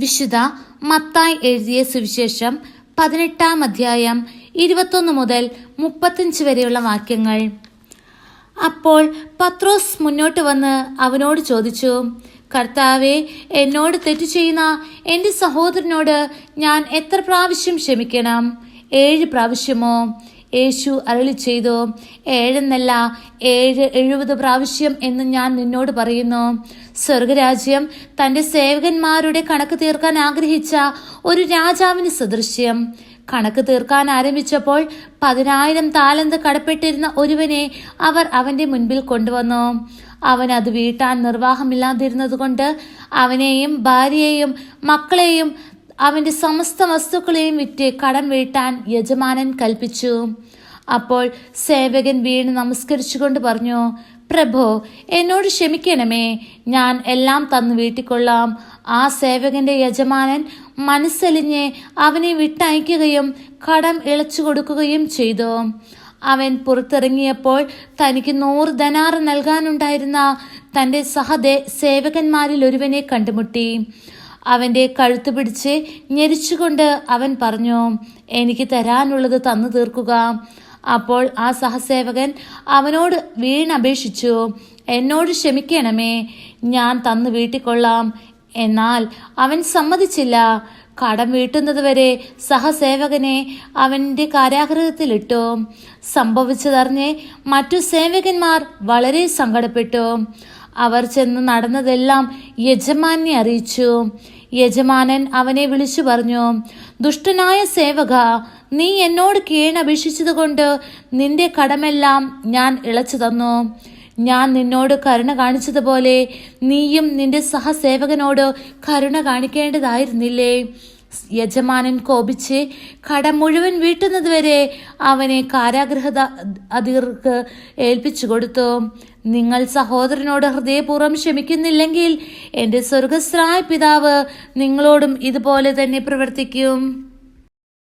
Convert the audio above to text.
വിശുദ്ധ മത്തായി എഴുതിയ സുവിശേഷം 18 അധ്യായം 21 മുതൽ 35 വരെയുള്ള വാക്യങ്ങൾ. അപ്പോൾ പത്രോസ് മുന്നോട്ട് വന്ന് അവനോട് ചോദിച്ചു, കർത്താവേ, എന്നോട് തെറ്റു ചെയ്യുന്ന എൻ്റെ സഹോദരനോട് ഞാൻ എത്ര പ്രാവശ്യം ക്ഷമിക്കണം? 7 പ്രാവശ്യമോ? യേശു അരുളി ചെയ്തു, 7 എന്നല്ല 70 പ്രാവശ്യം എന്ന് ഞാൻ നിന്നോട് പറയുന്നു. സ്വർഗരാജ്യം തൻ്റെ സേവകന്മാരുടെ കണക്ക് തീർക്കാൻ ആഗ്രഹിച്ച ഒരു രാജാവിന് സദൃശ്യം. കണക്ക് തീർക്കാൻ ആരംഭിച്ചപ്പോൾ 10,000 താലന്ത് കടപ്പെട്ടിരുന്ന ഒരുവനെ അവർ അവൻ്റെ മുൻപിൽ കൊണ്ടുവന്നു. അവൻ അത് വീട്ടാൻ നിർവാഹമില്ലാതിരുന്നതുകൊണ്ട് അവനെയും ഭാര്യയെയും മക്കളെയും അവൻ്റെ സമസ്ത വസ്തുക്കളെയും വിറ്റ് കടം വീട്ടാൻ യജമാനൻ കൽപ്പിച്ചു. അപ്പോൾ സേവകൻ വീണ് നമസ്കരിച്ചുകൊണ്ട് പറഞ്ഞു, പ്രഭോ, എന്നോട് ക്ഷമിക്കണമേ, ഞാൻ എല്ലാം തന്നു വീട്ടിക്കൊള്ളാം. ആ സേവകന്റെ യജമാനൻ മനസ്സലിഞ്ഞ് അവനെ വിട്ടയക്കുകയും കടം ഇളച്ചു കൊടുക്കുകയും ചെയ്തു. അവൻ പുറത്തിറങ്ങിയപ്പോൾ തനിക്ക് 100 ദനാർ നൽകാനുണ്ടായിരുന്ന തൻ്റെ സേവകന്മാരിൽ ഒരുവനെ കണ്ടുമുട്ടി. അവൻ്റെ കഴുത്ത് പിടിച്ച് ഞെരിച്ചുകൊണ്ട് അവൻ പറഞ്ഞു, എനിക്ക് തരാനുള്ളത് തന്നു തീർക്കുക. അപ്പോൾ ആ സഹസേവകൻ അവനോട് വീണപേക്ഷിച്ചു, എന്നോട് ക്ഷമിക്കണമേ, ഞാൻ തന്നു വീട്ടിക്കൊള്ളാം. എന്നാൽ അവൻ സമ്മതിച്ചില്ല. കടം വീട്ടുന്നതുവരെ സഹസേവകനെ അവൻ്റെ കാരാഗൃഹത്തിലിട്ടു. സംഭവിച്ചതറിഞ്ഞ് മറ്റു സേവകന്മാർ വളരെ സങ്കടപ്പെട്ടു. അവർ ചെന്ന് നടന്നതെല്ലാം യജമാനെ അറിയിച്ചു. യജമാനൻ അവനെ വിളിച്ചു പറഞ്ഞു, ദുഷ്ടനായ സേവക, നീ എന്നോട് കീഴപേക്ഷിച്ചത് കൊണ്ട് നിന്റെ കടമെല്ലാം ഞാൻ ഇളച്ചു തന്നു. ഞാൻ നിന്നോട് കരുണ കാണിച്ചതുപോലെ നീയും നിന്റെ സഹസേവകനോട് കരുണ കാണിക്കേണ്ടതായിരുന്നില്ലേ? യജമാനൻ കോപിച്ച് കടം മുഴുവൻ വീട്ടുന്നതുവരെ അവനെ കാരാഗൃഹ അധികൃതർക്ക് ഏൽപ്പിച്ചു കൊടുത്തു. നിങ്ങൾ സഹോദരനോട് ഹൃദയപൂർവ്വം ക്ഷമിക്കുന്നില്ലെങ്കിൽ എൻ്റെ സ്വർഗസ്ഥനായ പിതാവ് നിങ്ങളോടും ഇതുപോലെ തന്നെ പ്രവർത്തിക്കും.